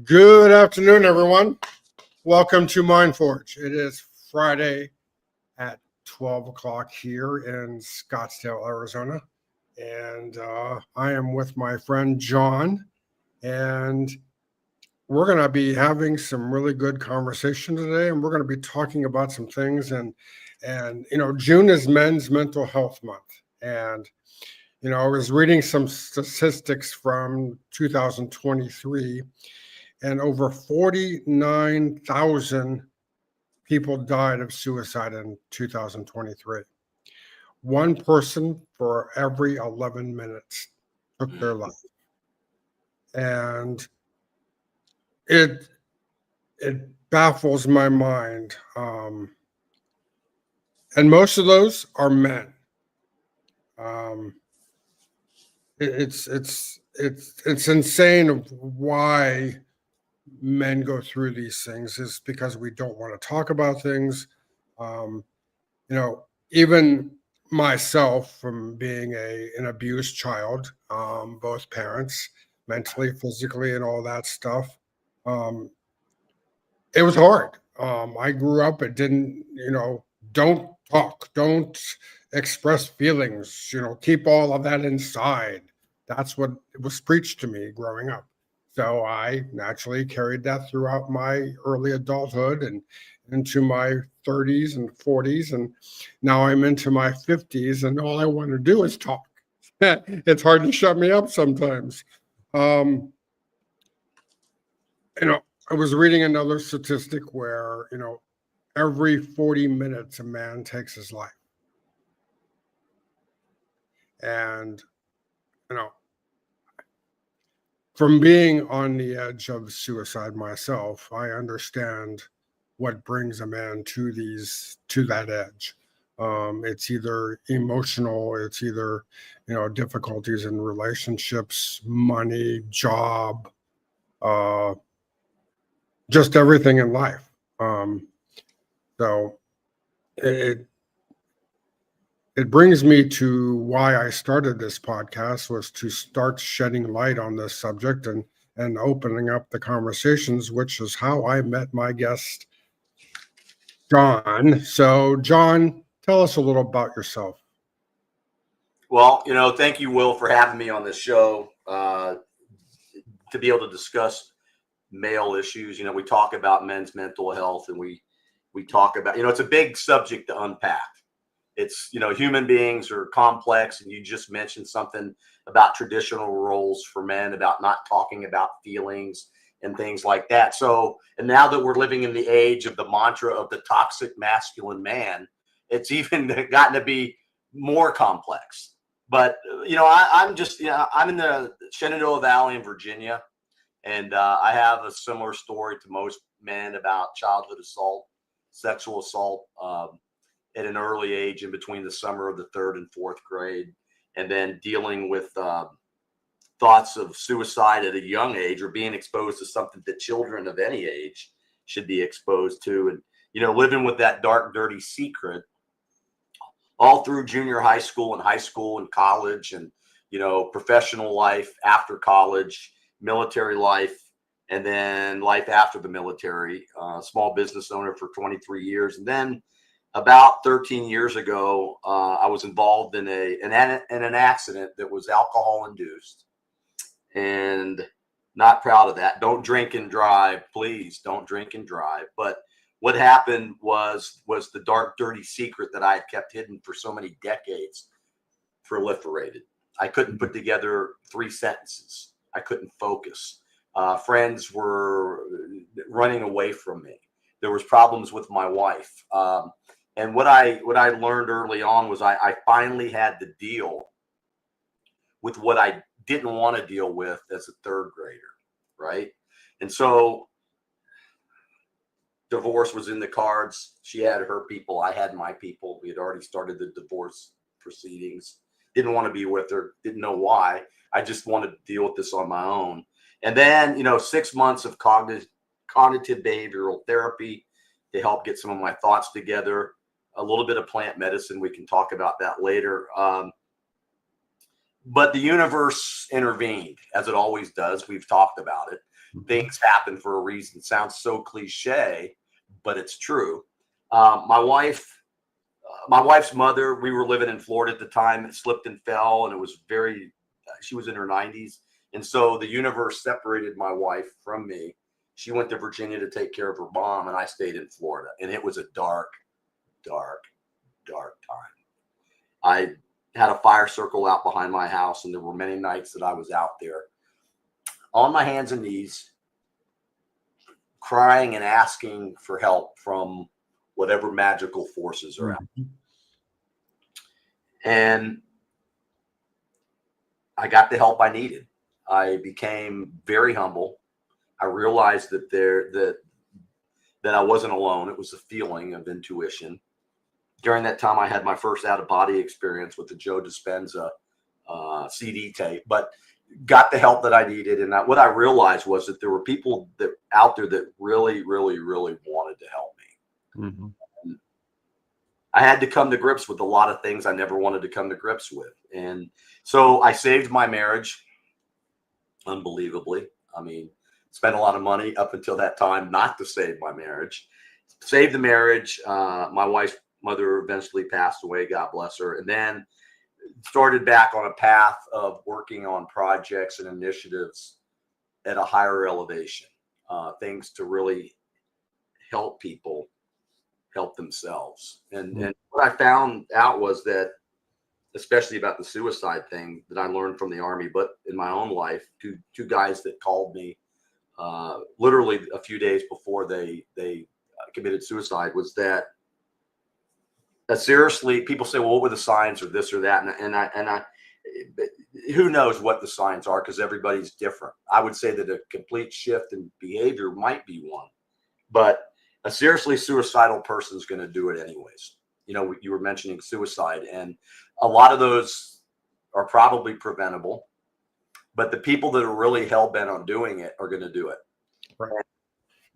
Good afternoon, everyone. Welcome to MindForge. It is Friday at 12 o'clock here in Scottsdale, Arizona. And I am with my friend John. And we're going to be having some really good conversation today. And we're going to be talking about some things. And June is Men's Mental Health Month. And I was reading some statistics from 2023. And over 49,000 people died of suicide in 2023. One person for every 11 minutes took their life. And it baffles my mind. And most of those are men. It's insane why men go through these things is because we don't want to talk about things. Even myself, from being an abused child, both parents, mentally, physically, and all that stuff, it was hard. I grew up, it didn't, don't talk, don't express feelings, keep all of that inside. That's what was preached to me growing up. So I naturally carried that throughout my early adulthood and into my 30s and 40s. And now I'm into my 50s and all I want to do is talk. It's hard to shut me up sometimes. I was reading another statistic where, every 40 minutes a man takes his life. And, from being on the edge of suicide myself, I understand what brings a man to that edge. It's either emotional, it's either, difficulties in relationships, money, job, just everything in life. So it brings me to why I started this podcast, was to start shedding light on this subject and opening up the conversations, which is how I met my guest, John. So, John, tell us a little about yourself. Well, thank you, Will, for having me on this show to be able to discuss male issues. We talk about men's mental health, and we talk about, it's a big subject to unpack. It's, human beings are complex, and you just mentioned something about traditional roles for men, about not talking about feelings and things like that. So, and now that we're living in the age of the mantra of the toxic masculine man, it's even gotten to be more complex. But, I'm in the Shenandoah Valley in Virginia, and I have a similar story to most men about childhood assault, sexual assault, at an early age, in between the summer of the 3rd and 4th grade, and then dealing with thoughts of suicide at a young age, or being exposed to something that children of any age should be exposed to. And, living with that dark, dirty secret all through junior high school and college, and, professional life after college, military life, and then life after the military, small business owner for 23 years. And then about 13 years ago, I was involved in an accident that was alcohol induced, and not proud of that. Don't drink and drive, please. Don't drink and drive. But what happened was the dark, dirty secret that I had kept hidden for so many decades proliferated. I couldn't put together 3 sentences. I couldn't focus. Friends were running away from me. There was problems with my wife. And what I learned early on was I finally had to deal with what I didn't want to deal with as a 3rd grader, right? And so divorce was in the cards. She had her people, I had my people. We had already started the divorce proceedings. Didn't want to be with her, didn't know why. I just wanted to deal with this on my own. And then, 6 months of cognitive behavioral therapy to help get some of my thoughts together. A little bit of plant medicine. We can talk about that later. But the universe intervened, as it always does. We've talked about it. Things happen for a reason. It sounds so cliche, but it's true. My wife's mother, we were living in Florida at the time, it slipped and fell, and it was she was in her 90s. And so the universe separated my wife from me. She went to Virginia to take care of her mom, and I stayed in Florida. And it was a dark, dark, dark time. I had a fire circle out behind my house, and there were many nights that I was out there on my hands and knees, crying and asking for help from whatever magical forces are out. And I got the help I needed. I became very humble. I realized that I wasn't alone. It was a feeling of intuition. During that time, I had my first out-of-body experience with the Joe Dispenza CD tape, but got the help that I needed. And what I realized was that there were people out there that really, really, really wanted to help me. Mm-hmm. I had to come to grips with a lot of things I never wanted to come to grips with. And so I saved my marriage, unbelievably. I mean, spent a lot of money up until that time not to save my marriage. Saved the marriage. My wife's mother eventually passed away, God bless her. And then started back on a path of working on projects and initiatives at a higher elevation, things to really help people help themselves. And what I found out was that, especially about the suicide thing that I learned from the Army, but in my own life, two guys that called me literally a few days before they committed suicide, was that seriously, people say, well, what were the signs or this or that? And I who knows what the signs are, because everybody's different. I would say that a complete shift in behavior might be one, but a seriously suicidal person is going to do it anyways. You know, you were mentioning suicide, and a lot of those are probably preventable, but the people that are really hell-bent on doing it are going to do it. Right.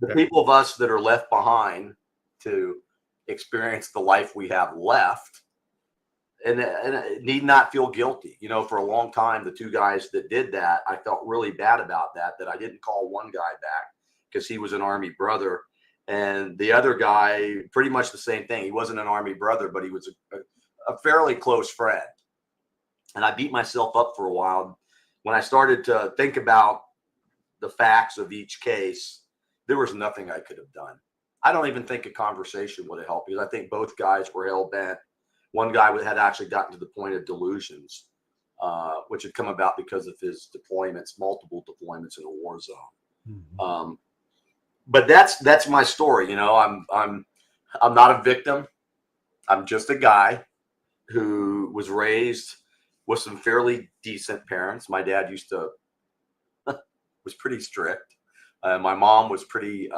The people of us that are left behind to experience the life we have left and need not feel guilty. You know, for a long time, the two guys that did that, I felt really bad about that I didn't call one guy back because he was an Army brother, and the other guy, pretty much the same thing. He wasn't an Army brother, but he was a fairly close friend. And I beat myself up for a while. When I started to think about the facts of each case, there was nothing I could have done. I don't even think a conversation would have helped, because I think both guys were hell-bent. One guy had actually gotten to the point of delusions, which had come about because of his deployments, multiple deployments in a war zone. Mm-hmm. But that's my story. You know, I'm not a victim. I'm just a guy who was raised with some fairly decent parents. My dad was pretty strict. My mom was pretty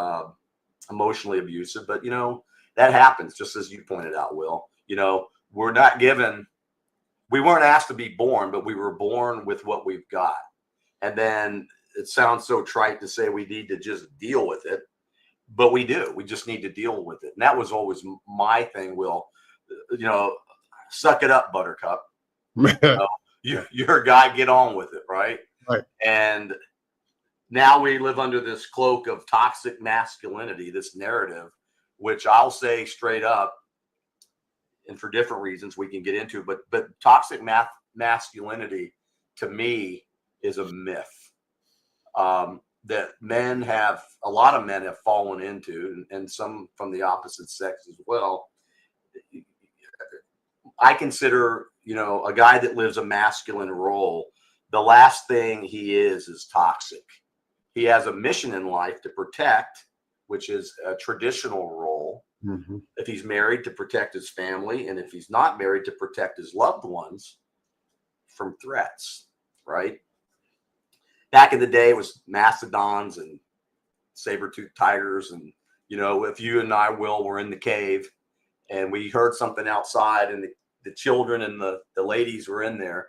emotionally abusive, but you know, that happens, just as you pointed out, Will. You know, we weren't asked to be born, but we were born with what we've got. And then it sounds so trite to say we need to just deal with it, but we do. We just need to deal with it. And that was always my thing, Will. You know, suck it up, Buttercup. You're a guy, get on with it, right? Right. And now we live under this cloak of toxic masculinity, this narrative, which I'll say straight up, and for different reasons we can get into, but toxic masculinity to me is a myth that a lot of men have fallen into, and some from the opposite sex as well. I consider, you know, a guy that lives a masculine role, the last thing he is toxic. He has a mission in life to protect, which is a traditional role. Mm-hmm. If he's married, to protect his family, and if he's not married, to protect his loved ones from threats, right? Back in the day, it was mastodons and saber-toothed tigers. And, you know, if you and I, Will, were in the cave and we heard something outside and the children and the ladies were in there,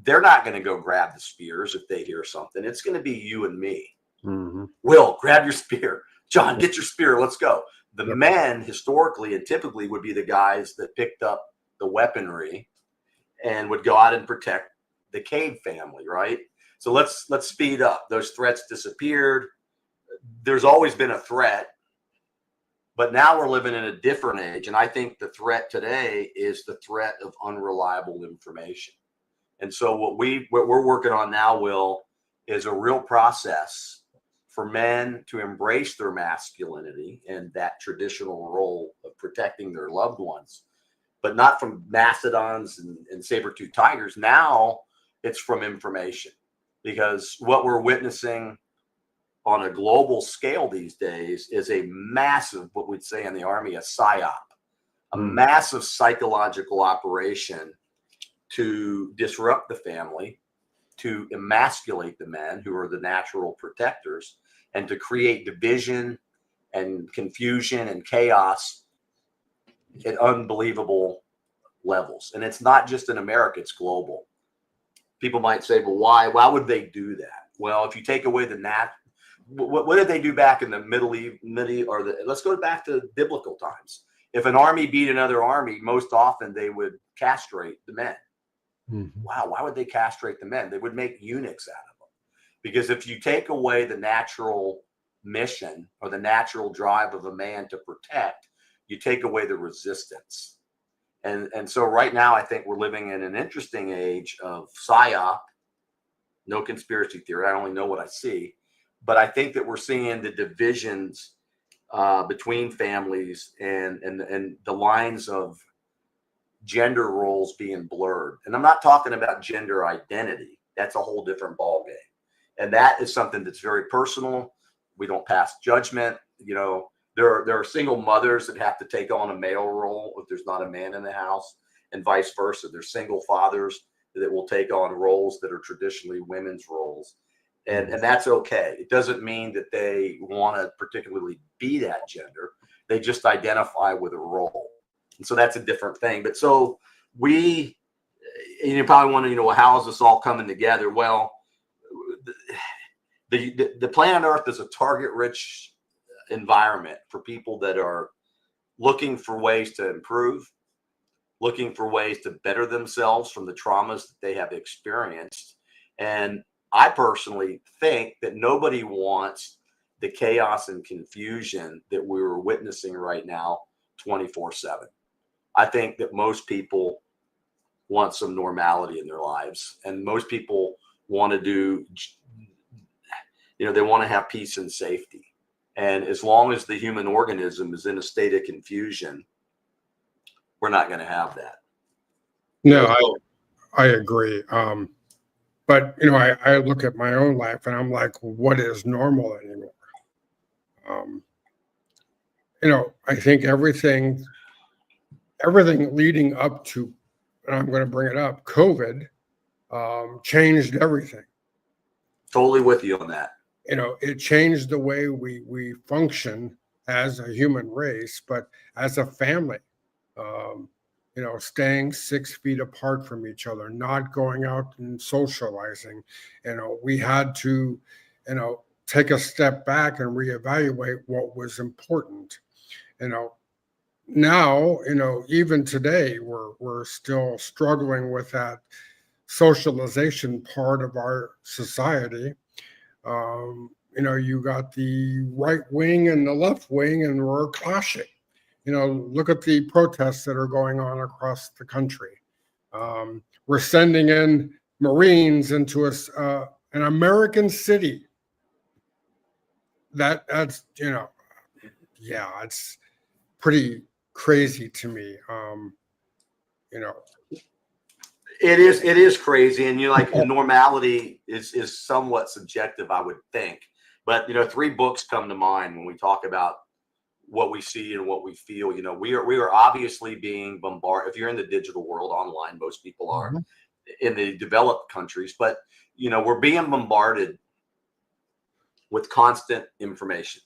they're not going to go grab the spears if they hear something. It's going to be you and me. Mm-hmm. Will, grab your spear. John, get your spear. Let's go. The men historically and typically would be the guys that picked up the weaponry and would go out and protect the cave family, right? So let's speed up. Those threats disappeared. There's always been a threat, but now we're living in a different age. And I think the threat today is the threat of unreliable information. And so what we're working on now, Will, is a real process for men to embrace their masculinity and that traditional role of protecting their loved ones, but not from mastodons and saber-toothed tigers. Now it's from information, because what we're witnessing on a global scale these days is a massive, what we'd say in the Army, a psyop, a massive psychological operation to disrupt the family, to emasculate the men who are the natural protectors, and to create division and confusion and chaos at unbelievable levels. And it's not just in America, it's global. People might say, well, why would they do that? Well, if you take away what did they do back in the let's go back to biblical times. If an army beat another army, most often they would castrate the men. Wow, why would they castrate the men? They would make eunuchs out of them. Because if you take away the natural mission or the natural drive of a man to protect, you take away the resistance. And so right now, I think we're living in an interesting age of psyop, no conspiracy theory. I only know what I see. But I think that we're seeing the divisions between families and the lines of gender roles being blurred. And I'm not talking about gender identity. That's a whole different ballgame. And that is something that's very personal. We don't pass judgment. You know, there are single mothers that have to take on a male role if there's not a man in the house, and vice versa. There's single fathers that will take on roles that are traditionally women's roles. And that's okay. It doesn't mean that they want to particularly be that gender. They just identify with a role. And so that's a different thing. But so and you probably want to, well, how is this all coming together? Well, the planet Earth is a target-rich environment for people that are looking for ways to improve, looking for ways to better themselves from the traumas that they have experienced. And I personally think that nobody wants the chaos and confusion that we're witnessing right now 24/7. I think that most people want some normality in their lives, and most people want to they want to have peace and safety. And as long as the human organism is in a state of confusion, we're not going to have that. No, I agree. But, I look at my own life and I'm like, what is normal anymore? I think everything leading up to, and I'm going to bring it up, COVID, changed everything. Totally with you on that. It changed the way we function as a human race, but as a family. Staying 6 feet apart from each other, not going out and socializing. We had to, take a step back and reevaluate what was important. Now, even today, we're still struggling with that socialization part of our society. You got the right wing and the left wing, and we're clashing. Look at the protests that are going on across the country. We're sending in Marines into an American city. That's it's pretty crazy to me. It is crazy, and normality is somewhat subjective, I would think. But 3 books come to mind when we talk about what we see and what we feel. We are obviously being bombarded. If you're in the digital world online, most people are in the developed countries, but we're being bombarded with constant information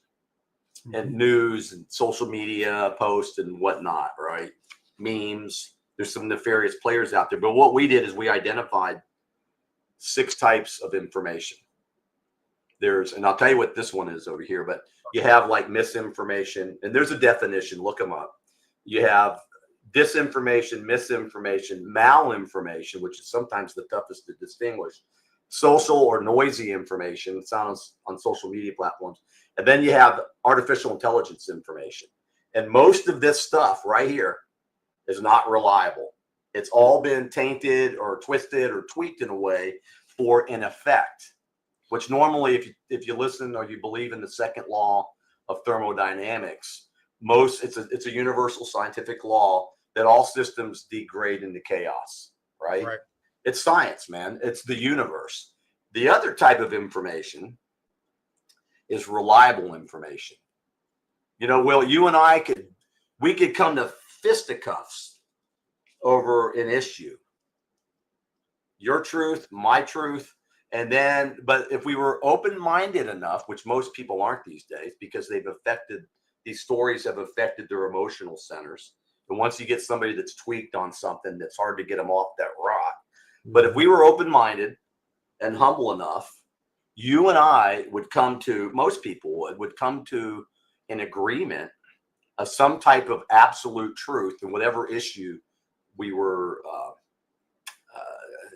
and news and social media posts and whatnot, right? Memes. There's some nefarious players out there. But what we did is we identified 6 types of information. And I'll tell you what this one is over here, but you have like misinformation, and there's a definition, look them up. You have disinformation, misinformation, malinformation, which is sometimes the toughest to distinguish, social or noisy information. It's on social media platforms. And then you have artificial intelligence information. And most of this stuff right here is not reliable. It's all been tainted or twisted or tweaked in a way for an effect, which normally, if you listen or you believe in the second law of thermodynamics, it's a universal scientific law that all systems degrade into chaos, right? Right. It's science, man. It's the universe. The other type of information is reliable information. You know, Will, you and I could come to fisticuffs over an issue. Your truth, my truth. And then, but if we were open-minded enough, which most people aren't these days, because these stories have affected their emotional centers. And once you get somebody that's tweaked on something, it's hard to get them off that rock. But if we were open-minded and humble enough, you and I most people would come to an agreement of some type of absolute truth in whatever issue we were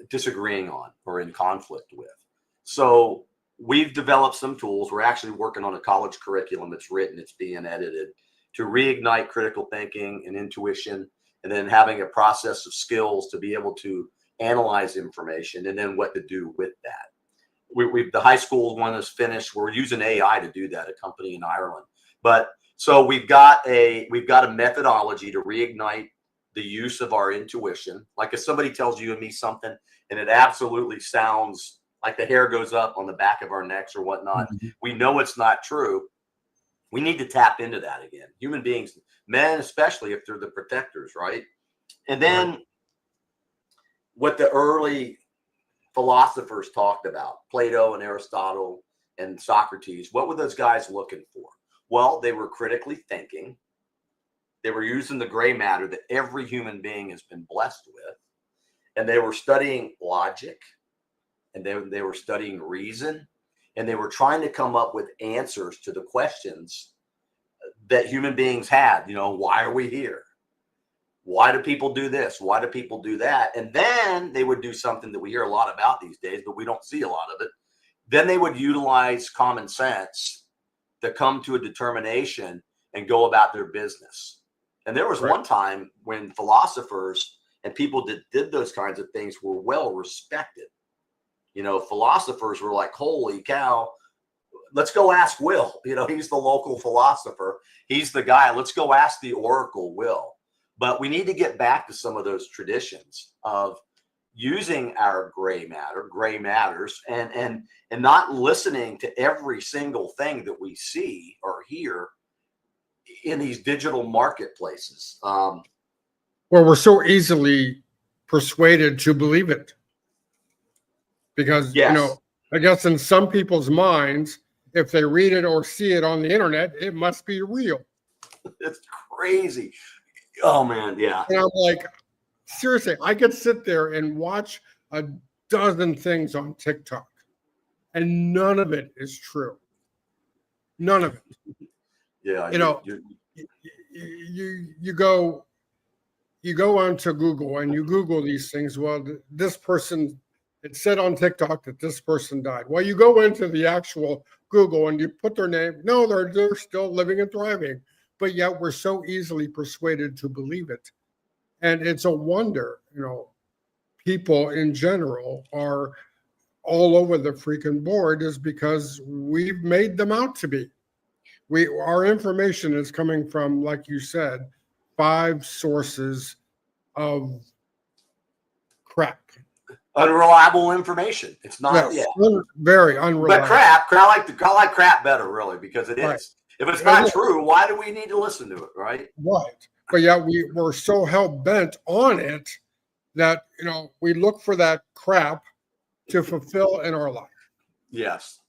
disagreeing on or in conflict with. So we've developed some tools. We're actually working on a college curriculum that's written, it's being edited, to reignite critical thinking and intuition, and then having a process of skills to be able to analyze information and then what to do with that. The high school one is finished. We're using AI to do that, a company in Ireland. But so we've got a methodology to reignite the use of our intuition. Like if somebody tells you and me something and it absolutely sounds like the hair goes up on the back of our necks or whatnot, we know it's not true. We need to tap into that again. Human beings, men especially, if they're the protectors, right? And then what the early philosophers talked about, Plato and Aristotle and Socrates, what were those guys looking for? Well, they were critically thinking. They were using the gray matter that every human being has been blessed with. And they were studying logic, and they were studying reason, and they were trying to come up with answers to the questions that human beings had. You know, why are we here? Why do people do this? Why do people do that? And then they would do something that we hear a lot about these days, but we don't see a lot of it. Then they would utilize common sense to come to a determination and go about their business. And there was one time when philosophers and people that did those kinds of things were well respected. You know, philosophers were like, holy cow, let's go ask Will. You know, he's the local philosopher. He's the guy. Let's go ask the Oracle Will. But we need to get back to some of those traditions of using our gray matters, and not listening to every single thing that we see or hear in these digital marketplaces. Well, we're so easily persuaded to believe it. Because, you know, I guess in some people's minds, if they read it or see it on the internet, it must be real. It's crazy. Oh, man, yeah. And I'm like, seriously, I could sit there and watch a dozen things on TikTok, and none of it is true. None of it. Yeah. You know, you go onto Google and you Google these things. Well, this person, it said on TikTok that this person died. Well, you go into the actual Google and you put their name. No, they're still living and thriving. But yet we're so easily persuaded to believe it. And it's a wonder, you know, people in general are all over the freaking board is because we've made them out to be. Our information is coming from, like you said, 5 sources of crap. Unreliable information. It's not very unreliable. But I like crap better, really, because it is. If it's not true, why do we need to listen to it, right? Right. But yet we're so hell-bent on it that, you know, we look for that crap to fulfill in our life. Yes.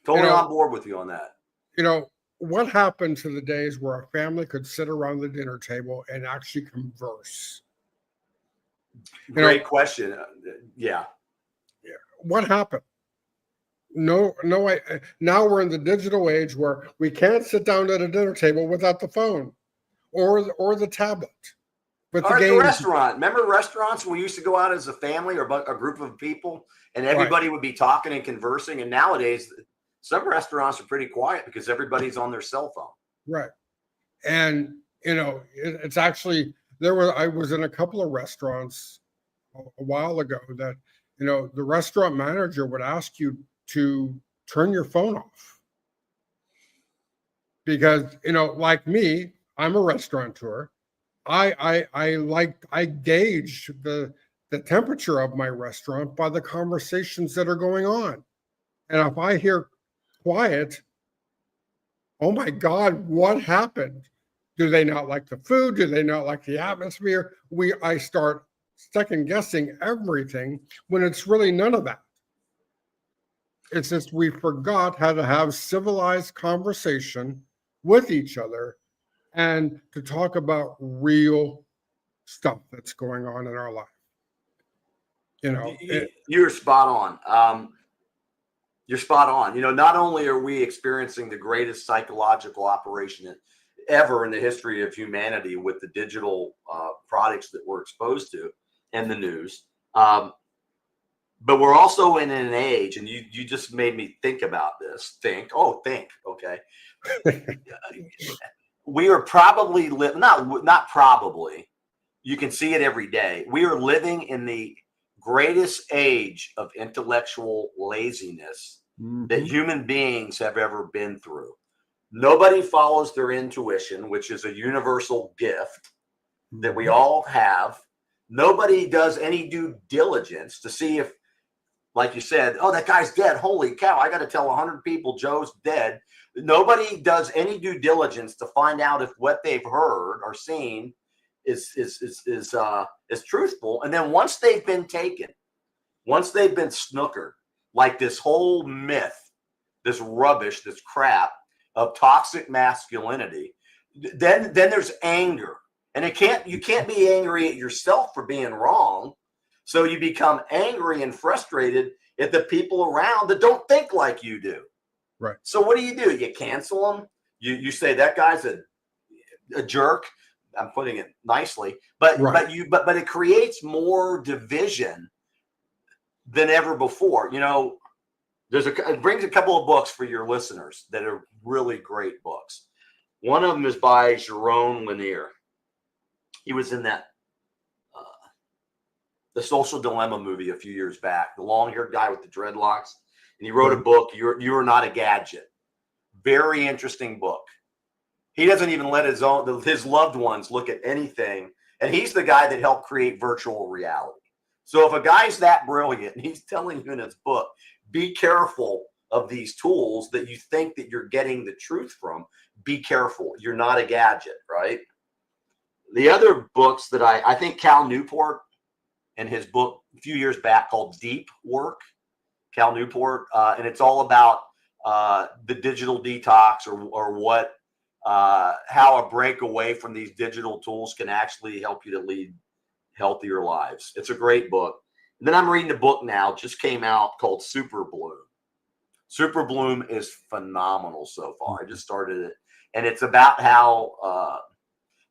Totally on board with you on that. You know, what happened to the days where a family could sit around the dinner table and actually converse? Great question. Yeah. What happened? No. Now we're in the digital age where we can't sit down at a dinner table without the phone or the tablet. But Or the at the game, restaurant. Remember restaurants when we used to go out as a family or a group of people and everybody would be talking and conversing? And nowadays, some restaurants are pretty quiet because everybody's on their cell phone. right. And, it's actually, I was in a couple of restaurants a while ago that, the restaurant manager would ask you to turn your phone off. Because, like me, I'm a restaurateur. I gauge the temperature of my restaurant by the conversations that are going on. And if I hear quiet, oh my God, what happened? Do they not like the food? Do they not like the atmosphere? I start second guessing everything when it's really none of that. It's just we forgot how to have civilized conversation with each other and to talk about real stuff that's going on in our life. You're spot on. You're spot on. Not only are we experiencing the greatest psychological operation ever in the history of humanity with the digital products that we're exposed to and the news, but we're also in an age, and you just made me think about this. Think. Okay. We are probably not probably. You can see it every day. We are living in the greatest age of intellectual laziness that human beings have ever been through. Nobody follows their intuition, which is a universal gift that we all have. Nobody does any due diligence to see if, like you said, oh, that guy's dead. Holy cow, I got to tell 100 people Joe's dead. Nobody does any due diligence to find out if what they've heard or seen is truthful. And then once they've been taken, once they've been snookered, like this whole myth, this rubbish, this crap of toxic masculinity, then there's anger. And you can't be angry at yourself for being wrong. So you become angry and frustrated at the people around that don't think like you do. Right. So what do? You cancel them. You say that guy's a jerk. I'm putting it nicely, but it creates more division than ever before. It brings a couple of books for your listeners that are really great books. One of them is by Jerome Lanier. He was in that the Social Dilemma movie a few years back, the long-haired guy with the dreadlocks, and he wrote a book, You Are Not a Gadget. Very interesting book. He doesn't even let his loved ones look at anything, and he's the guy that helped create virtual reality. So if a guy's that brilliant and he's telling you in his book, be careful of these tools that you think that you're getting the truth from, be careful. You're not a gadget, right? The other books that I think Cal Newport in his book a few years back called Deep Work, Cal Newport, and it's all about the digital detox or what, how a break away from these digital tools can actually help you to lead healthier lives. It's a great book. And then I'm reading a book now, just came out, called Super Bloom. Super Bloom is phenomenal so far. I just started it, and it's about how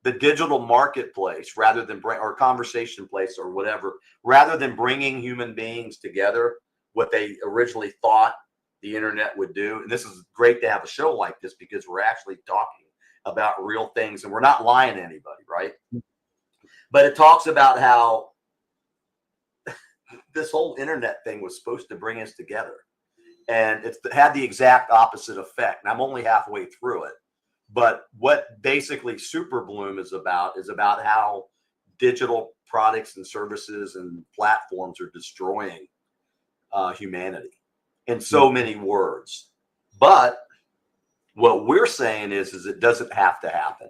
the digital marketplace, or conversation place or whatever, rather than bringing human beings together, what they originally thought the internet would do. And this is great to have a show like this because we're actually talking about real things and we're not lying to anybody, right? But it talks about how this whole internet thing was supposed to bring us together. And it had the exact opposite effect. And I'm only halfway through it. But what basically Super Bloom is about how digital products and services and platforms are destroying humanity in so many words. But what we're saying is it doesn't have to happen.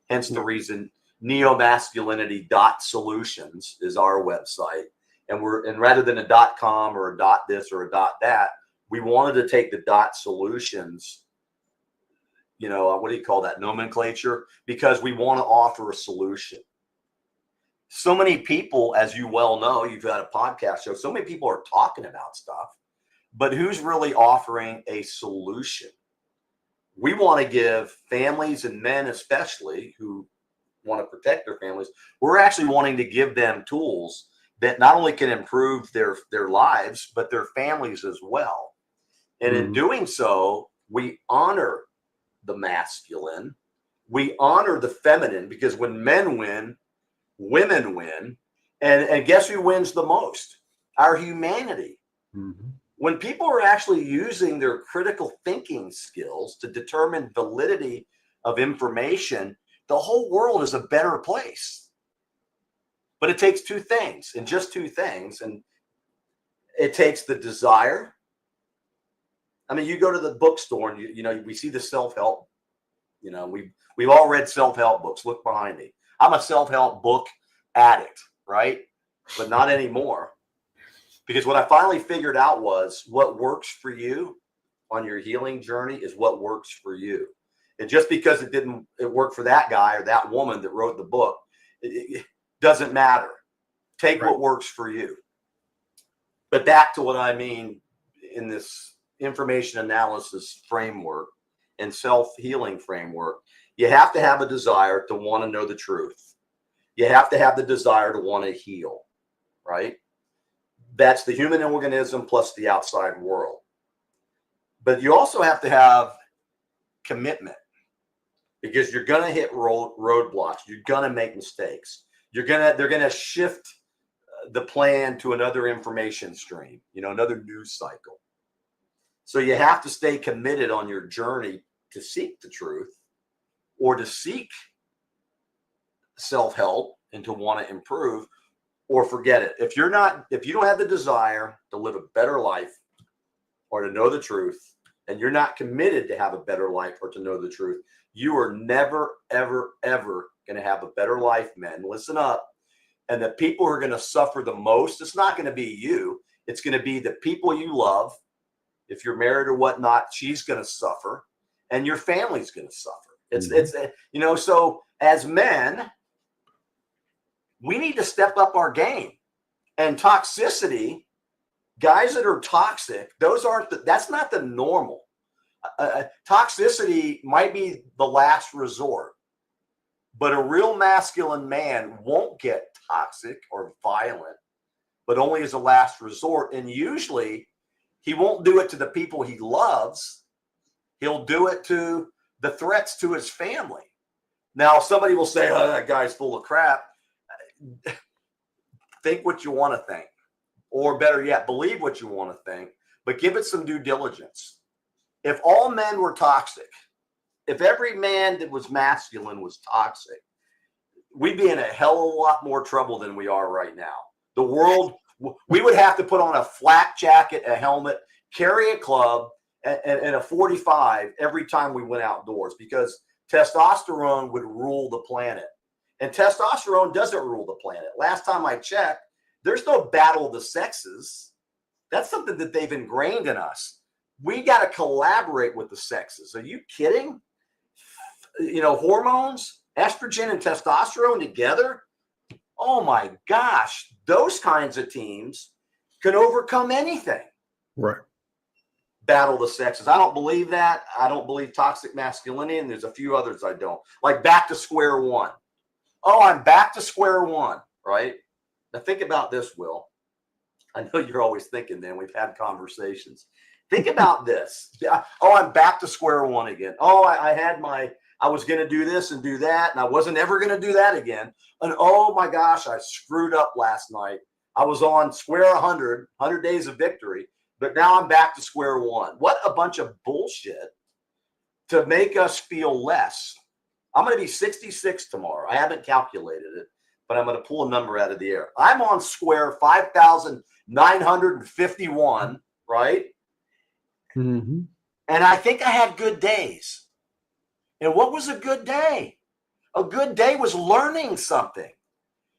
Hence the reason NeoMasculinity.Solutions is our website. And rather than a .com or a .this or a .that, we wanted to take the .solutions, what do you call that, nomenclature, because we want to offer a solution. So many people, as you well know, you've got a podcast show, so many people are talking about stuff, but who's really offering a solution? We want to give families and men especially who want to protect their families. We're actually wanting to give them tools that not only can improve their lives, but their families as well. And in doing so, we honor the masculine, we honor the feminine, because when men win, women win. And guess who wins the most? Our humanity. When people are actually using their critical thinking skills to determine validity of information, the whole world is a better place. But it takes two things, and just two things. And it takes the desire. I mean, you go to the bookstore and you know, we see the self-help. You know, we've all read self-help books. Look behind me. I'm a self-help book addict, right? But not anymore. Because what I finally figured out was what works for you on your healing journey is what works for you. And just because it worked for that guy or that woman that wrote the book, it doesn't matter. Take what works for you. But back to what I mean in this information analysis framework and self-healing framework, you have to have a desire to want to know the truth. You have to have the desire to want to heal, right? That's the human organism plus the outside world. But you also have to have commitment, because you're going to hit roadblocks. You're going to make mistakes. They're going to shift the plan to another information stream, you know, another news cycle. So you have to stay committed on your journey to seek the truth, or to seek self-help and to want to improve, or forget it. If you don't have the desire to live a better life or to know the truth, and you're not committed to have a better life or to know the truth, you are never, ever, ever going to have a better life, men. Listen up. And the people who are going to suffer the most, it's not going to be you. It's going to be the people you love. If you're married or whatnot, she's going to suffer, and your family's going to suffer. It's you know, so as men, we need to step up our game. And toxicity, guys that are toxic, that's not the normal. Toxicity might be the last resort, but a real masculine man won't get toxic or violent, but only as a last resort. And usually he won't do it to the people he loves. He'll do it to the threats to his family. Now, somebody will say, oh, that guy's full of crap. Think what you want to think, or better yet, believe what you want to think, but give it some due diligence. If all men were toxic, if every man that was masculine was toxic, we'd be in a hell of a lot more trouble than we are right now. The world, we would have to put on a flak jacket, a helmet, carry a club, and a 45 every time we went outdoors, because testosterone would rule the planet. And testosterone doesn't rule the planet. Last time I checked, there's no battle of the sexes. That's something that they've ingrained in us. We got to collaborate with the sexes. Are you kidding? You know, hormones, estrogen and testosterone together. Oh my gosh, those kinds of teams can overcome anything. Right. Battle the sexes. I don't believe that. I don't believe toxic masculinity, and there's a few others I don't. Like back to square one. Oh, I'm back to square one, right? Now think about this, Will. I know you're always thinking, man. We've had conversations. Think about this. Oh, I'm back to square one again. Oh, I was going to do this and do that, and I wasn't ever going to do that again. And oh my gosh, I screwed up last night. I was on square 100 days of victory, but now I'm back to square one. What a bunch of bullshit to make us feel less. I'm going to be 66 tomorrow. I haven't calculated it, but I'm going to pull a number out of the air. I'm on square 5,951, right? Mm-hmm. And I think I had good days. And what was a good day? A good day was learning something.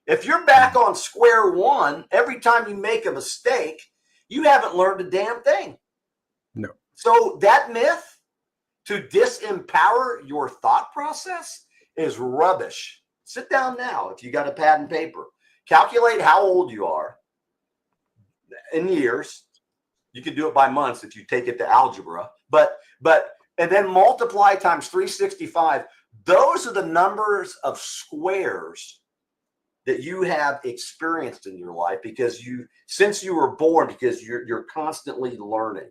If you're back on square one, every time you make a mistake, you haven't learned a damn thing. No. So that myth to disempower your thought process is rubbish. Sit down now if you got a pad and paper. Calculate how old you are in years. You can do it by months if you take it to algebra. And then multiply times 365. those are the numbers of squares that you have experienced in your life because since you were born, because you're constantly learning.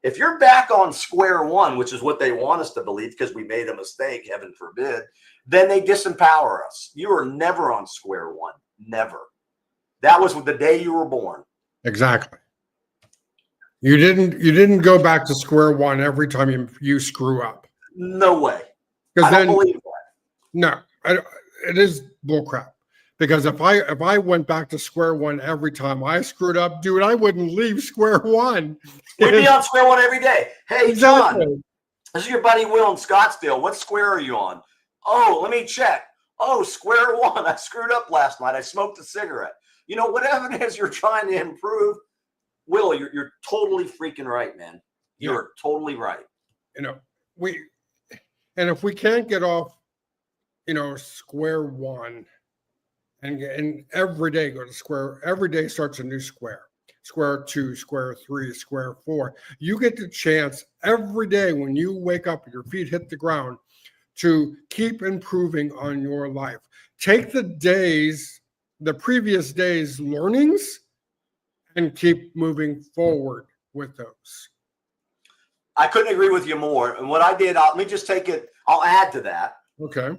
If you're back on square one, which is what they want us to believe because we made a mistake, heaven forbid, then they disempower us. You are never on square one. Never. That was the day you were born. Exactly. You didn't go back to square one every time you screw up. No way. Because I don't believe that. No, it is bullcrap. Because if I went back to square one every time I screwed up, dude, I wouldn't leave square one. We'd be on square one every day. Hey, Exactly. John, this is your buddy Will in Scottsdale. What square are you on? Oh, let me check. Oh, square one. I screwed up last night. I smoked a cigarette. You know, whatever it is you're trying to improve, Will, you're totally freaking right, man. You're totally right. You know, and if we can't get off, square one, and every day go to square, every day starts a new square. Square two, square three, square four. You get the chance every day when you wake up and your feet hit the ground to keep improving on your life. Take the previous day's learnings and keep moving forward with those. I couldn't agree with you more. And what I did, let me just take it. I'll add to that. Okay.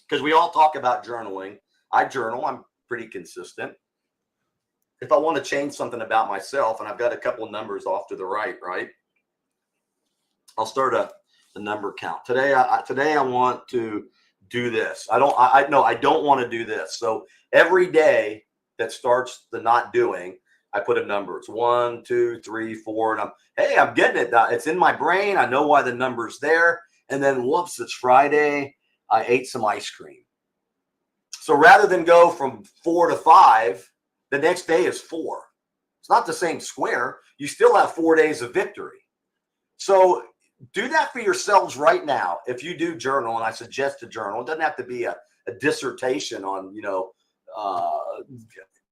Because we all talk about journaling. I journal. I'm pretty consistent. If I want to change something about myself, and I've got a couple of numbers off to the right, I'll start a number count. Today I want to do this. I don't want to do this. So every day that starts the not doing, I put a number. It's 1, 2, 3, 4, and I'm getting it. It's in my brain. I know why the number's there. And then whoops, it's Friday. I ate some ice cream. So rather than go from 4 to 5, the next day is 4. It's not the same square. You still have 4 days of victory. So do that for yourselves right now. If you do journal, and I suggest a journal, it doesn't have to be a dissertation on,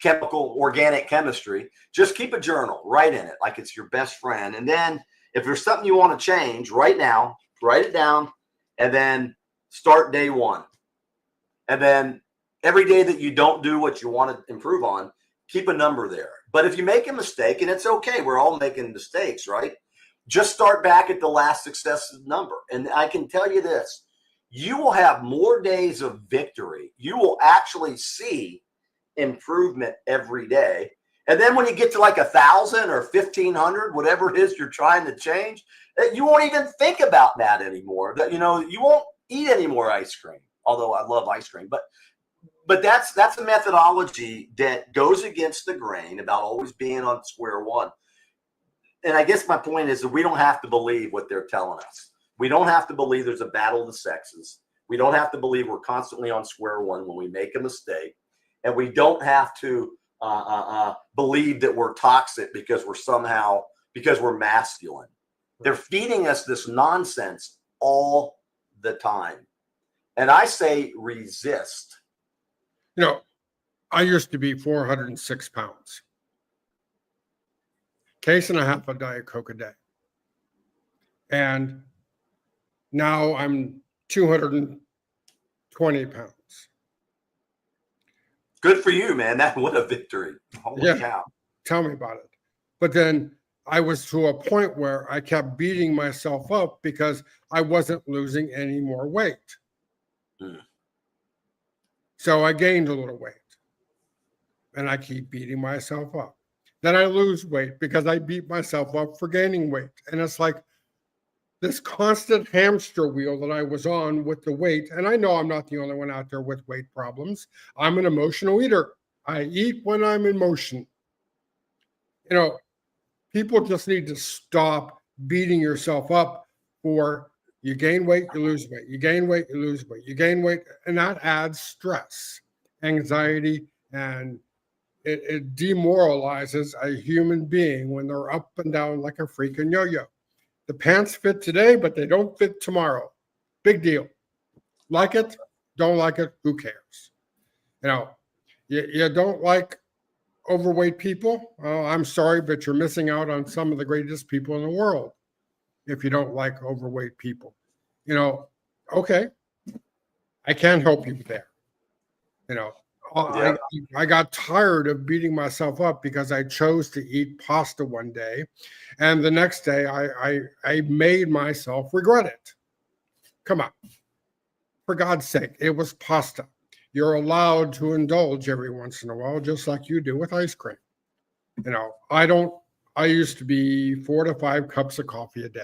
chemical, organic chemistry. Just keep a journal, write in it like it's your best friend. And then if there's something you want to change right now, write it down and then start day one. And then every day that you don't do what you want to improve on, keep a number there. But if you make a mistake, and it's okay, we're all making mistakes, right? Just start back at the last successive number. And I can tell you this, you will have more days of victory. You will actually see improvement every day. And then when you get to like 1,000 or 1,500, whatever it is you're trying to change, you won't even think about that anymore. That, you won't eat any more ice cream, although I love ice cream. But that's a methodology that goes against the grain about always being on square one. And I guess my point is that we don't have to believe what they're telling us. We don't have to believe there's a battle of the sexes. We don't have to believe we're constantly on square one when we make a mistake. And we don't have to believe that we're toxic because we're masculine. They're feeding us this nonsense all the time. And I say resist. I used to be 406 pounds. Case and a half of Diet Coke a day. And now I'm 220 pounds. Good for you, man. What a victory. Holy cow. Tell me about it. But then I was to a point where I kept beating myself up because I wasn't losing any more weight. So I gained a little weight. And I keep beating myself up. Then I lose weight because I beat myself up for gaining weight. And it's like this constant hamster wheel that I was on with the weight. And I know I'm not the only one out there with weight problems. I'm an emotional eater. I eat when I'm in motion. People just need to stop beating yourself up for you gain weight, you lose weight. You gain weight, you lose weight. You gain weight. And that adds stress, anxiety, and it demoralizes a human being when they're up and down like a freaking yo-yo. The pants fit today, but they don't fit tomorrow. Big deal. Like it, don't like it, who cares? You don't like overweight people? Oh, I'm sorry, but you're missing out on some of the greatest people in the world if you don't like overweight people. Okay, I can't help you there. You know, Yeah. I got tired of beating myself up because I chose to eat pasta one day, and the next day I made myself regret it. Come on, for God's sake, it was pasta. You're allowed to indulge every once in a while, just like you do with ice cream. You know, I don't. I used to be 4 to 5 cups of coffee a day.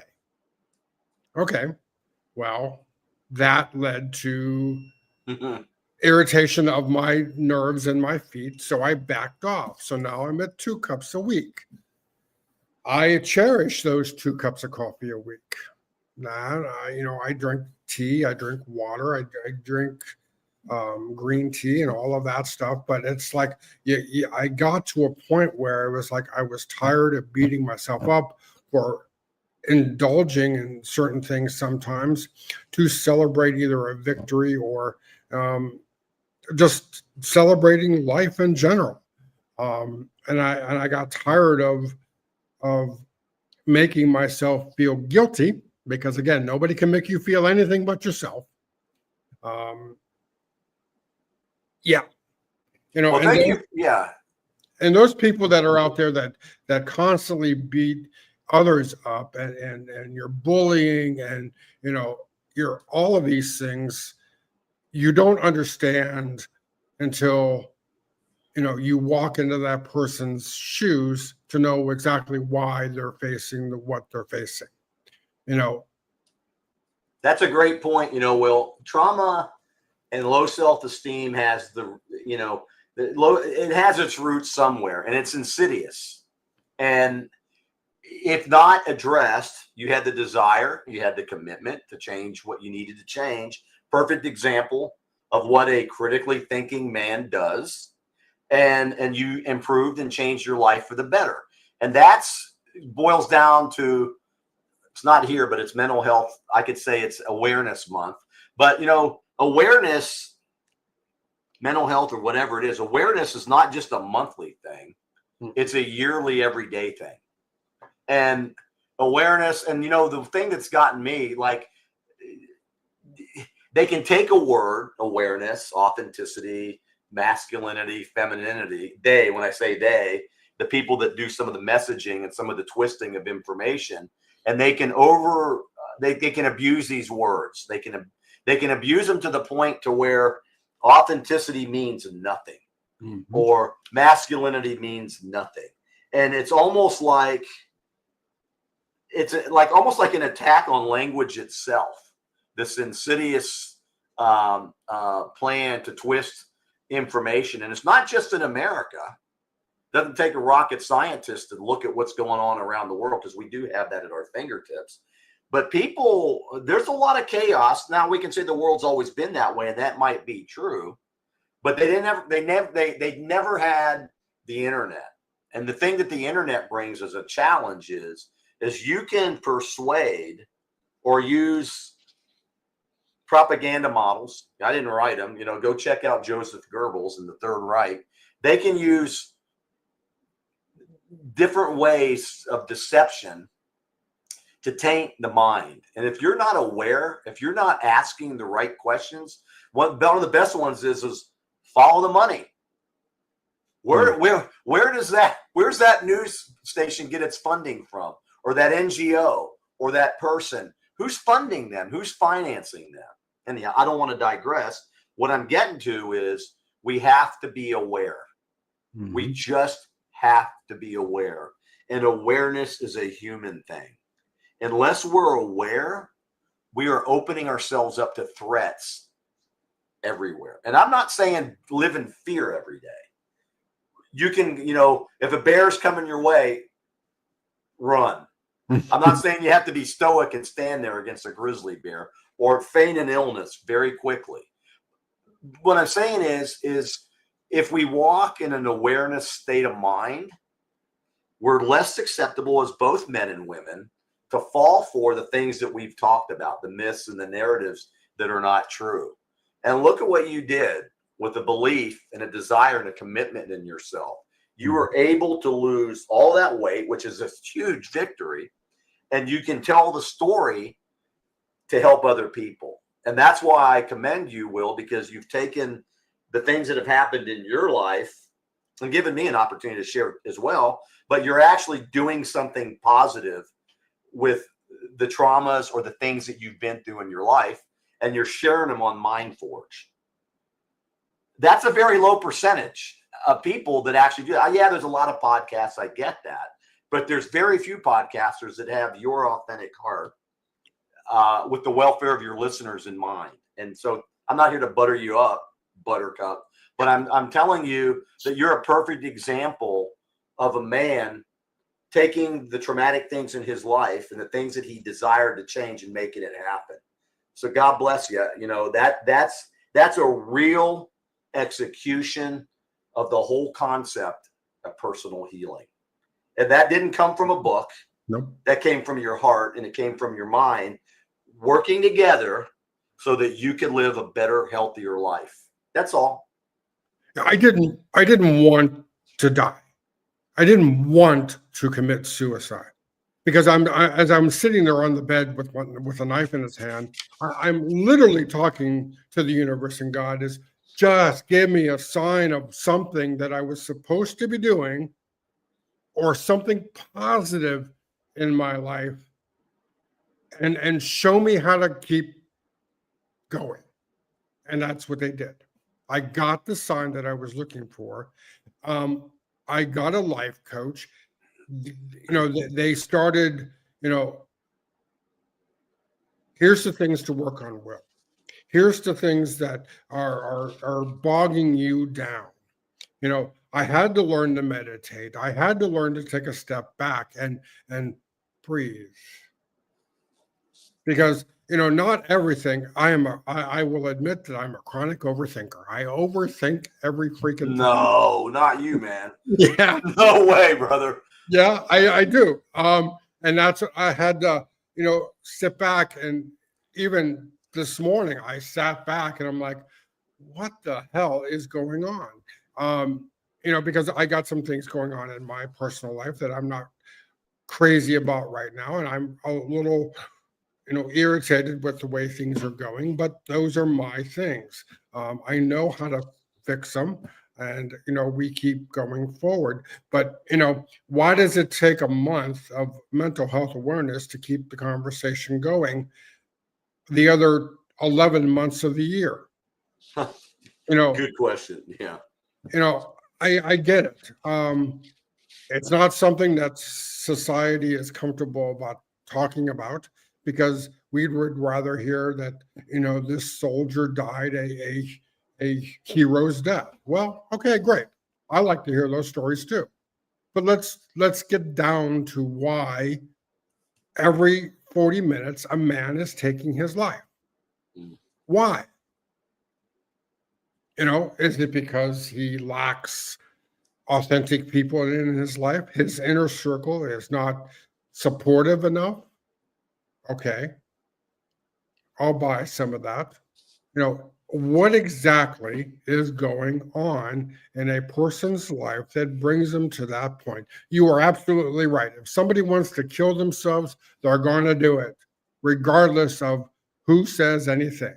Okay, well, that led to irritation of my nerves and my feet, so I backed off. So now I'm at 2 cups a week. I cherish those 2 cups of coffee a week. Now, I drink tea, I drink water, I drink green tea and all of that stuff. But it's like I got to a point where it was like I was tired of beating myself up for indulging in certain things sometimes to celebrate either a victory or just celebrating life in general. And I got tired of making myself feel guilty because, again, nobody can make you feel anything but yourself. Yeah, Well, and thank you. Yeah. and those people that are out there that constantly beat others up and you're bullying and you're all of these things, you don't understand until you walk into that person's shoes to know exactly why they're facing what they're facing. That's a great point. Will, trauma and low self-esteem has it has its roots somewhere, and it's insidious. And if not addressed, you had the desire, you had the commitment to change what you needed to change. Perfect example of what a critically thinking man does. And you improved and changed your life for the better. And that's boils down to, it's not here, but it's mental health. I could say it's awareness month. But awareness, mental health, or whatever it is, awareness is not just a monthly thing. It's a yearly, everyday thing. And awareness, and the thing that's gotten me, like, they can take a word, awareness, authenticity, masculinity, femininity, when I say they, the people that do some of the messaging and some of the twisting of information, and they can they can abuse these words. They can abuse them to the point to where authenticity means nothing, or masculinity means nothing. And it's almost like almost like an attack on language itself. This insidious plan to twist information. And it's not just in America. It doesn't take a rocket scientist to look at what's going on around the world, because we do have that at our fingertips. But there's a lot of chaos. Now, we can say the world's always been that way, and that might be true, but they never had the internet. And the thing that the internet brings as a challenge is you can persuade or use propaganda models. I didn't write them. Go check out Joseph Goebbels and the Third Reich. They can use different ways of deception to taint the mind. And if you're not aware, if you're not asking the right questions, one of the best ones is follow the money. Where's that news station get its funding from, or that NGO, or that person? Who's funding them? Who's financing them? And I don't want to digress. What I'm getting to is we have to be aware. We just have to be aware. And awareness is a human thing. Unless we're aware, we are opening ourselves up to threats everywhere. And I'm not saying live in fear every day. You can, if a bear's coming your way, run. I'm not saying you have to be stoic and stand there against a grizzly bear or feign an illness very quickly. What I'm saying is if we walk in an awareness state of mind, we're less susceptible as both men and women to fall for the things that we've talked about, the myths and the narratives that are not true. And look at what you did with a belief and a desire and a commitment in yourself. You were able to lose all that weight, which is a huge victory. And you can tell the story to help other people. And that's why I commend you, Will, because you've taken the things that have happened in your life and given me an opportunity to share as well. But you're actually doing something positive with the traumas or the things that you've been through in your life, and you're sharing them on MindForge. That's a very low percentage of people that actually do that. Yeah, there's a lot of podcasts. I get that. But there's very few podcasters that have your authentic heart with the welfare of your listeners in mind. And so I'm not here to butter you up, Buttercup, but I'm telling you that you're a perfect example of a man taking the traumatic things in his life and the things that he desired to change and making it happen. So God bless you. You know, that's a real execution of the whole concept of personal healing. And that didn't come from a book. Nope. That came from your heart, and it came from your mind working together so that you could live a better, healthier life. That's all. I didn't want to die. I didn't want to commit suicide because as I'm sitting there on the bed with a knife in his hand, I'm literally talking to the universe, and God is just give me a sign of something that I was supposed to be doing or something positive in my life, and show me how to keep going. And that's what they did. I got the sign that I was looking for. I got a life coach. You know, they started, you know, here's the things to work on, Will. Here's the things that are bogging you down. You know, I had to learn to meditate. I had to learn to take a step back and breathe. Because, you know, not everything. I will admit that I'm a chronic overthinker. I overthink every freaking thing. No, not you, man. Yeah. No way, brother. Yeah, I do. And that's I had to, you know, sit back, and even this morning I sat back and I'm like, what the hell is going on? You know, because I got some things going on in my personal life that I'm not crazy about right now, and I'm a little, you know, irritated with the way things are going, but those are my things. I know how to fix them, and, you know, we keep going forward. But, you know, why does it take a month of mental health awareness to keep the conversation going the other 11 months of the year? You know, Good question. Yeah. You know, I get it. It's not something that society is comfortable about talking about, because we would rather hear that, you know, this soldier died a hero's death. Well, okay, great. I like to hear those stories too. But let's get down to why every 40 minutes a man is taking his life. Why? You know, is it because he lacks authentic people in his life? His inner circle is not supportive enough? Okay, I'll buy some of that. You know, what exactly is going on in a person's life that brings them to that point? You are absolutely right. If somebody wants to kill themselves, they're going to do it, regardless of who says anything.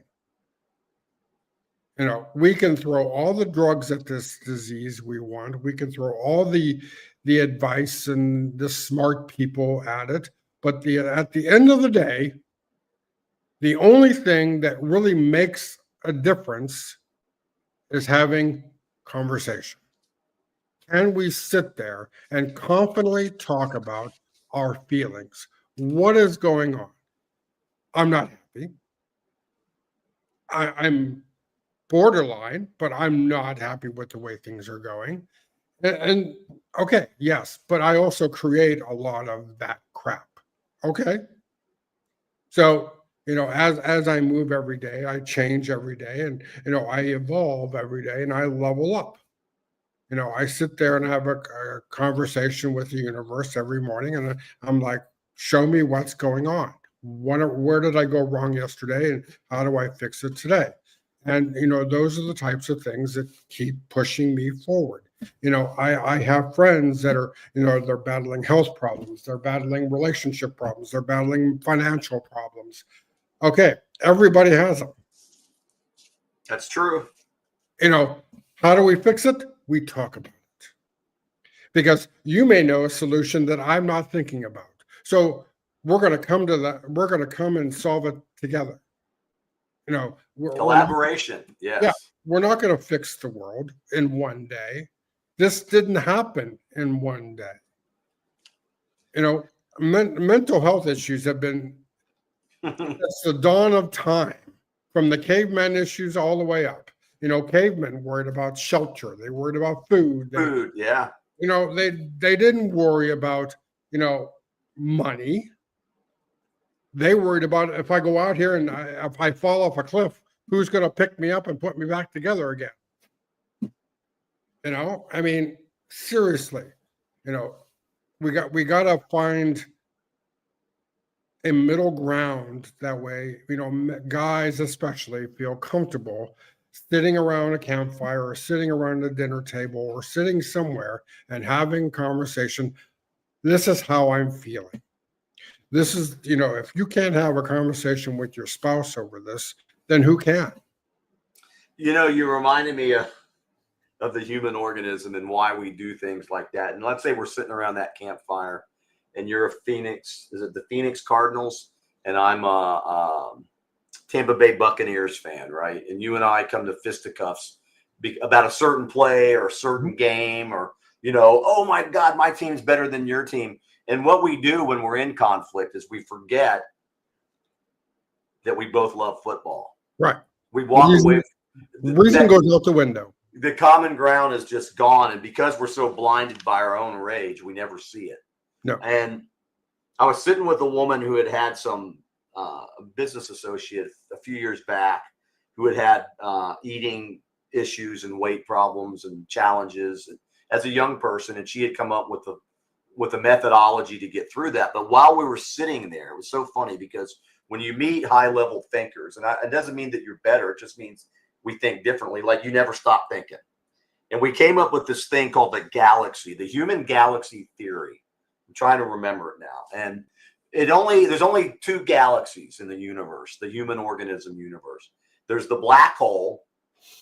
You know, we can throw all the drugs at this disease we want. We can throw all the advice and the smart people at it. But at the end of the day, the only thing that really makes a difference is having conversation. Can we sit there and confidently talk about our feelings? What is going on? I'm not happy. I'm borderline, but I'm not happy with the way things are going. And okay, yes, but I also create a lot of that crap. Okay. So, you know, as I move every day, I change every day, and, you know, I evolve every day, and I level up. You know, I sit there and have a conversation with the universe every morning, and I'm like, show me what's going on. Where did I go wrong yesterday, and how do I fix it today? And, you know, those are the types of things that keep pushing me forward. You know, I have friends that are, you know, they're battling health problems, they're battling relationship problems, they're battling financial problems. Okay, everybody has them. That's true. How do we fix it? We talk about it. Because you may know a solution that I'm not thinking about. So we're going to come to that. We're going to come and solve it together. Collaboration. Yes. Yeah, we're not going to fix the world in one day. This didn't happen in one day. Mental health issues have been since the dawn of time, from the caveman issues all the way up. Cavemen worried about shelter. They worried about food. Food, yeah. They didn't worry about, money. They worried about, if I go out here and if I fall off a cliff, who's going to pick me up and put me back together again? Seriously, we got to find a middle ground. That way, guys especially feel comfortable sitting around a campfire or sitting around a dinner table or sitting somewhere and having conversation. This is how I'm feeling. This is, if you can't have a conversation with your spouse over this, then who can? You reminded me of the human organism and why we do things like that. And let's say we're sitting around that campfire and you're a Phoenix, is it the Phoenix Cardinals? And I'm a Tampa Bay Buccaneers fan, right? And you and I come to fisticuffs about a certain play or a certain game, or, oh my God, my team's better than your team. And what we do when we're in conflict is we forget that we both love football. Right. We walk away. Reason goes out the window. The common ground is just gone. And because we're so blinded by our own rage, we never see it. No. And I was sitting with a woman who had some business associate a few years back who had eating issues and weight problems and challenges as a young person. And she had come up with a methodology to get through that. But while we were sitting there, it was so funny because when you meet high-level thinkers, and it doesn't mean that you're better, it just means we think differently, like you never stop thinking. And we came up with this thing called the galaxy, the human galaxy theory. I'm trying to remember it now. And there's only two galaxies in the universe, the human organism universe. There's the black hole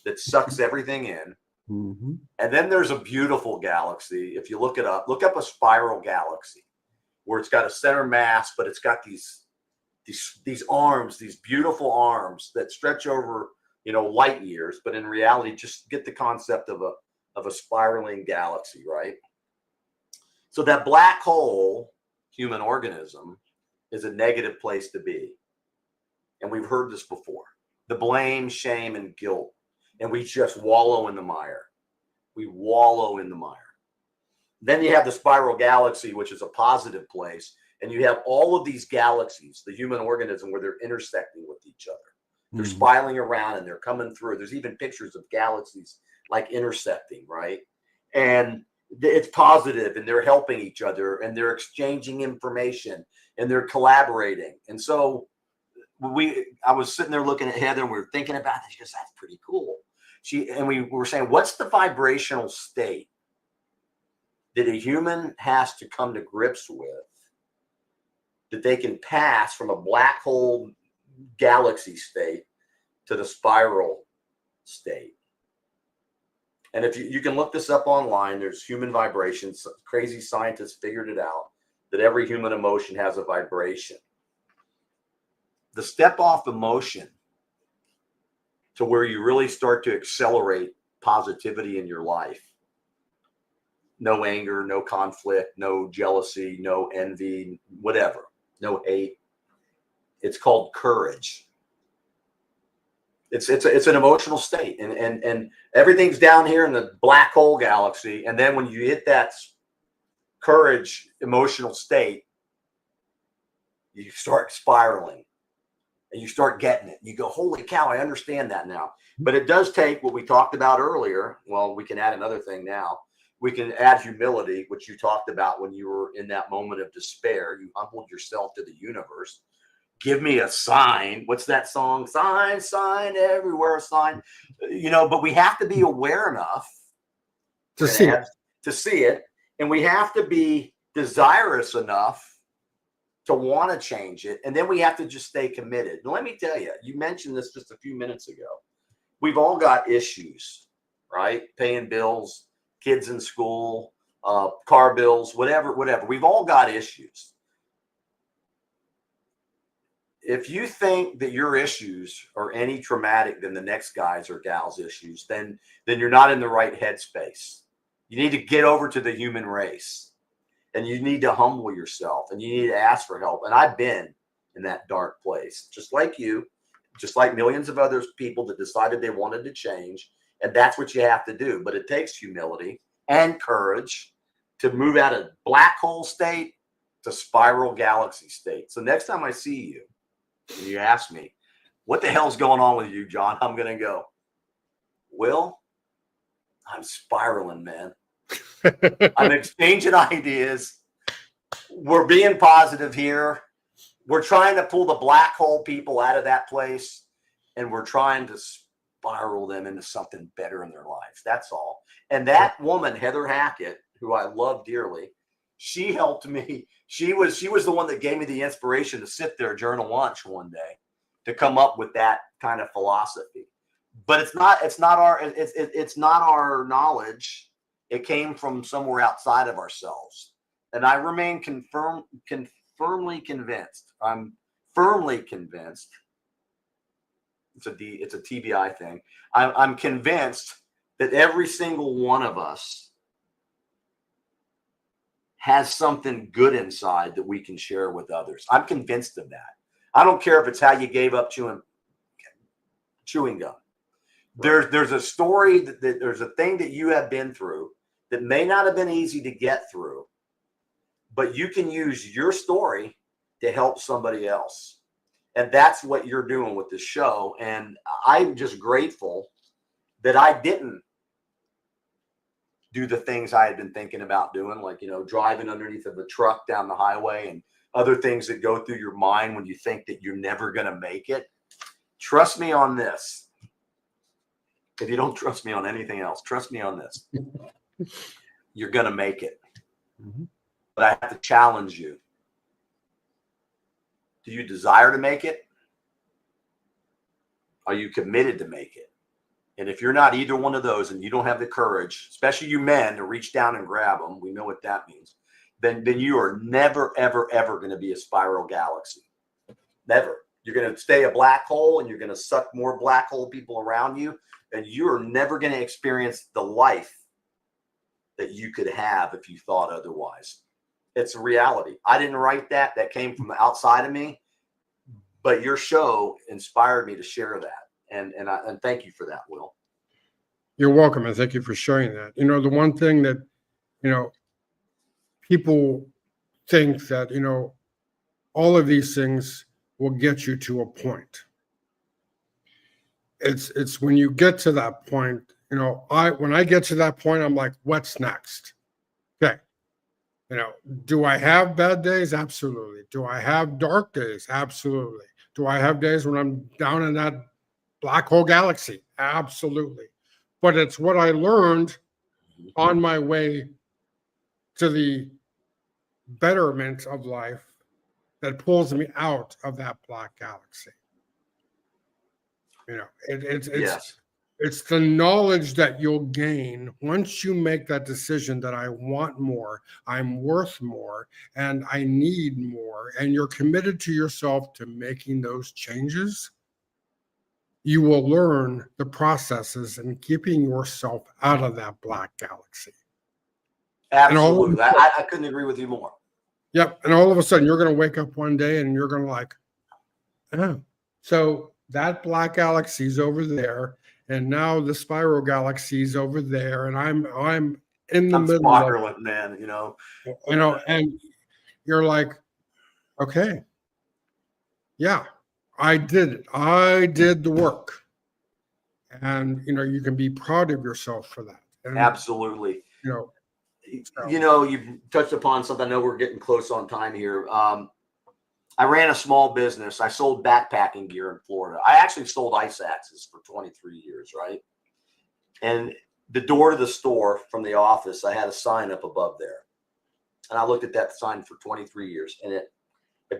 that sucks everything in. Mm-hmm. And then there's a beautiful galaxy. If you look up a spiral galaxy where it's got a center mass, but it's got these arms, these beautiful arms that stretch over, light years. But in reality, just get the concept of a spiraling galaxy, right? So that black hole human organism is a negative place to be. And we've heard this before. The blame, shame, and guilt. And we just wallow in the mire. We wallow in the mire. Then you have the spiral galaxy, which is a positive place. And you have all of these galaxies, the human organism, where they're intersecting with each other. They're spiraling around and they're coming through. There's even pictures of galaxies like intersecting, right? And it's positive and they're helping each other and they're exchanging information and they're collaborating. And so I was sitting there looking at Heather and we were thinking about this. She goes, that's pretty cool. We were saying, what's the vibrational state that a human has to come to grips with that they can pass from a black hole galaxy state to the spiral state? And if you can look this up online, there's human vibrations. Crazy scientists figured it out that every human emotion has a vibration. The step off emotion to where you really start to accelerate positivity in your life. No anger, no conflict, no jealousy, no envy, whatever, no hate. It's called courage. It's an emotional state, and everything's down here in the black hole galaxy. And then when you hit that courage emotional state, you start spiraling and you start getting it. You go, holy cow, I understand that now. But it does take what we talked about earlier. Well, we can add another thing now. We can add humility, which you talked about when you were in that moment of despair. You humbled yourself to the universe. Give me a sign. What's that song? Sign, sign, everywhere, sign. But we have to be aware enough to see it. And we have to be desirous enough to want to change it. And then we have to just stay committed. And let me tell you, you mentioned this just a few minutes ago. we've all got issues, right? Paying bills, kids in school, car bills, whatever. We've all got issues. If you think that your issues are any traumatic than the next guy's or gal's issues, then you're not in the right headspace. You need to get over to the human race, and you need to humble yourself, and you need to ask for help. And I've been in that dark place, just like you, just like millions of other people that decided they wanted to change. And that's what you have to do. But it takes humility and courage to move out of black hole state to spiral galaxy state. So next time I see you, and you ask me, what the hell's going on with you, John? I'm going to go, Will, I'm spiraling, man. I'm exchanging ideas. We're being positive here. We're trying to pull the black hole people out of that place, and we're trying to spiral them into something better in their lives. That's all. And that woman, Heather Hackett, who I love dearly, she helped me. She was the one that gave me the inspiration to sit there during a lunch one day to come up with that kind of philosophy. But it's not our knowledge. It came from somewhere outside of ourselves. And I remain firmly convinced. I'm firmly convinced. It's a TBI thing. I'm convinced that every single one of us has something good inside that we can share with others. I'm convinced of that. I don't care if it's how you gave up chewing gum. Right. There's a story that there's a thing that you have been through that may not have been easy to get through, but you can use your story to help somebody else. And that's what you're doing with this show. And I'm just grateful that I didn't do the things I had been thinking about doing, like, driving underneath of a truck down the highway and other things that go through your mind when you think that you're never going to make it. Trust me on this. If you don't trust me on anything else, trust me on this. You're going to make it. Mm-hmm. But I have to challenge you. Do you desire to make it? Are you committed to make it? And if you're not either one of those, and you don't have the courage, especially you men, to reach down and grab them, we know what that means, then you are never, ever, ever going to be a spiral galaxy. Never. You're going to stay a black hole, and you're going to suck more black hole people around you, and you're never going to experience the life that you could have if you thought otherwise. It's a reality. I didn't write that. That came from outside of me, but your show inspired me to share that. And thank you for that, Will. You're welcome, and thank you for sharing that. The one thing that, people think that, all of these things will get you to a point. It's when you get to that point, when I get to that point, I'm like, what's next? Okay. Do I have bad days? Absolutely. Do I have dark days? Absolutely. Do I have days when I'm down in that black hole galaxy? Absolutely. But it's what I learned on my way to the betterment of life that pulls me out of that black galaxy. It's the knowledge that you'll gain once you make that decision that I want more, I'm worth more, and I need more, and you're committed to yourself to making those changes. You will learn the processes and keeping yourself out of that black galaxy. Absolutely. I couldn't agree with you more. Yep. And all of a sudden, you're going to wake up one day and you're going to like, oh, so that black galaxy is over there. And now the spiral galaxy is over there. And I'm in the middle spiraling, of it, man, and you're like, okay, yeah. I did it. I did the work. And, you can be proud of yourself for that. And, absolutely. You've touched upon something. I know we're getting close on time here. I ran a small business. I sold backpacking gear in Florida. I actually sold ice axes for 23 years, right? And the door to the store from the office, I had a sign up above there. And I looked at that sign for 23 years. And it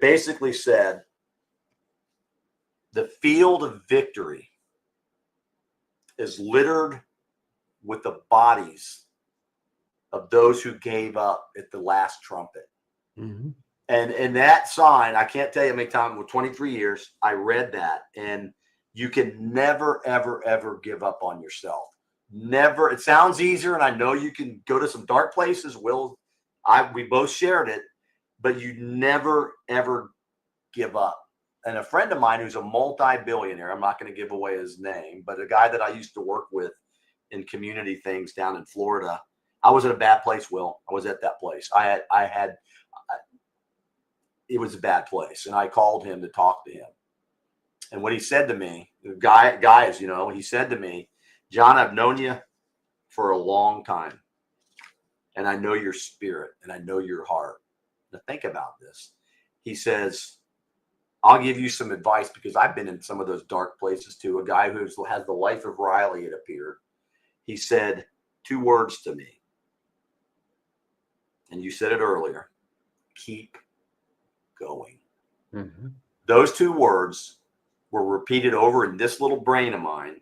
basically said, the field of victory is littered with the bodies of those who gave up at the last trumpet. Mm-hmm. And that sign, I can't tell you how many times, with 23 years, I read that. And you can never, ever, ever give up on yourself. Never. It sounds easier, and I know you can go to some dark places. We both shared it, but you never, ever give up. And a friend of mine who's a multi-billionaire, I'm not going to give away his name, but a guy that I used to work with in community things down in Florida. I was at a bad place, Will. I was at that place. It was a bad place. And I called him to talk to him. And what he said to me, guys, he said to me, John, I've known you for a long time. And I know your spirit and I know your heart. Now think about this. He says, I'll give you some advice because I've been in some of those dark places too. A guy who has the life of Riley, it appeared. He said 2 words to me. And you said it earlier. Keep going. Mm-hmm. Those 2 words were repeated over in this little brain of mine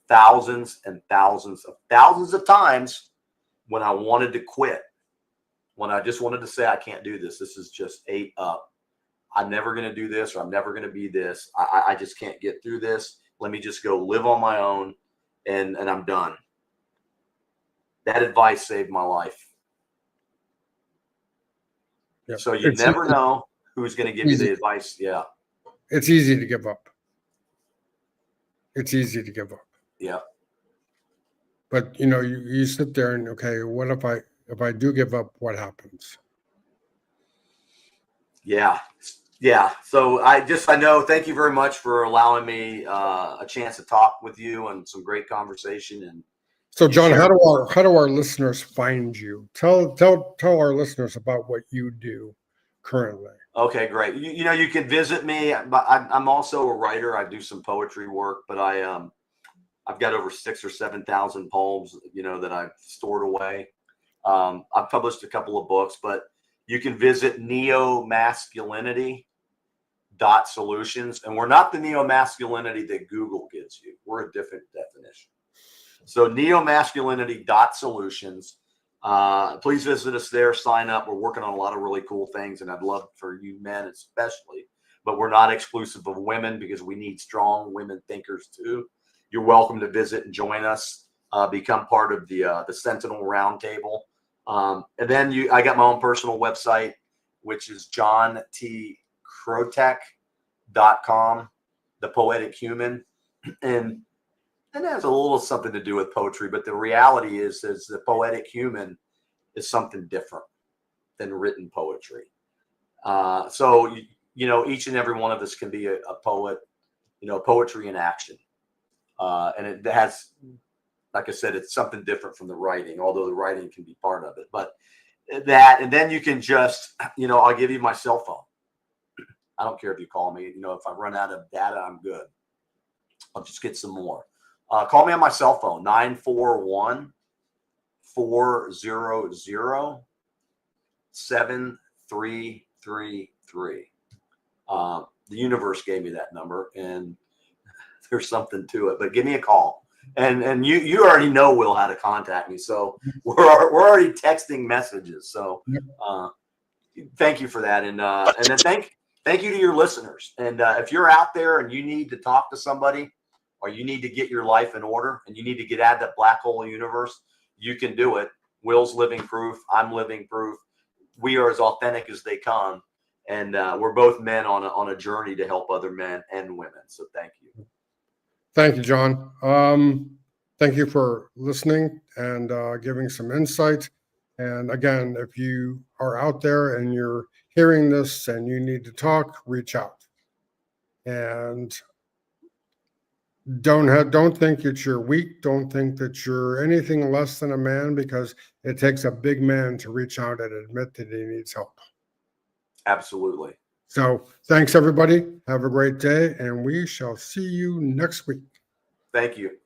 thousands and thousands of times when I wanted to quit, when I just wanted to say, I can't do this. This is just ate up. I'm never going to do this, or I'm never going to be this. I just can't get through this. Let me just go live on my own, and I'm done. That advice saved my life. Yeah. So you never know who's going to give you the advice. Yeah. It's easy to give up. It's easy to give up. Yeah. But you sit there and, okay, what if I do give up, what happens? Yeah. Yeah. So I know, thank you very much for allowing me a chance to talk with you and some great conversation. And so John, how do our listeners find you? Tell our listeners about what you do currently. Okay, great. You can visit me. I'm also a writer. I do some poetry work, but I've got over 6,000 or 7,000 poems, that I've stored away. I've published a couple of books, but you can visit NeoMasculinity Solutions, and we're not the neo-masculinity that Google gives you. We're a different definition. So NeoMasculinity Solutions. Please visit us there, sign up. We're working on a lot of really cool things, and I'd love for you men especially, but we're not exclusive of women because we need strong women thinkers too. You're welcome to visit and join us, become part of the Sentinel Roundtable. And then I got my own personal website, which is johnkrotec.com, the poetic human. And it has a little something to do with poetry, but the reality is the poetic human is something different than written poetry. So each and every one of us can be a poet, poetry in action. And it has, like I said, it's something different from the writing, although the writing can be part of it. But that, and then you can just, I'll give you my cell phone. I don't care if you call me. If I run out of data, I'm good. I'll just get some more. Call me on my cell phone, 941-400-7333. The universe gave me that number, and there's something to it. But give me a call, and you already know, Will, how to contact me. So we're already texting messages. So thank you for that, and then thank you to your listeners. And if you're out there and you need to talk to somebody, or you need to get your life in order, and you need to get out of that black hole universe, you can do it. Will's living proof. I'm living proof. We are as authentic as they come. And we're both men on a journey to help other men and women. So thank you. Thank you, John. Thank you for listening and giving some insight. And again, if you are out there and you're hearing this and you need to talk, reach out. And don't think that you're weak. Don't think that you're anything less than a man, because it takes a big man to reach out and admit that he needs help. Absolutely. So thanks, everybody. Have a great day, and we shall see you next week. Thank you.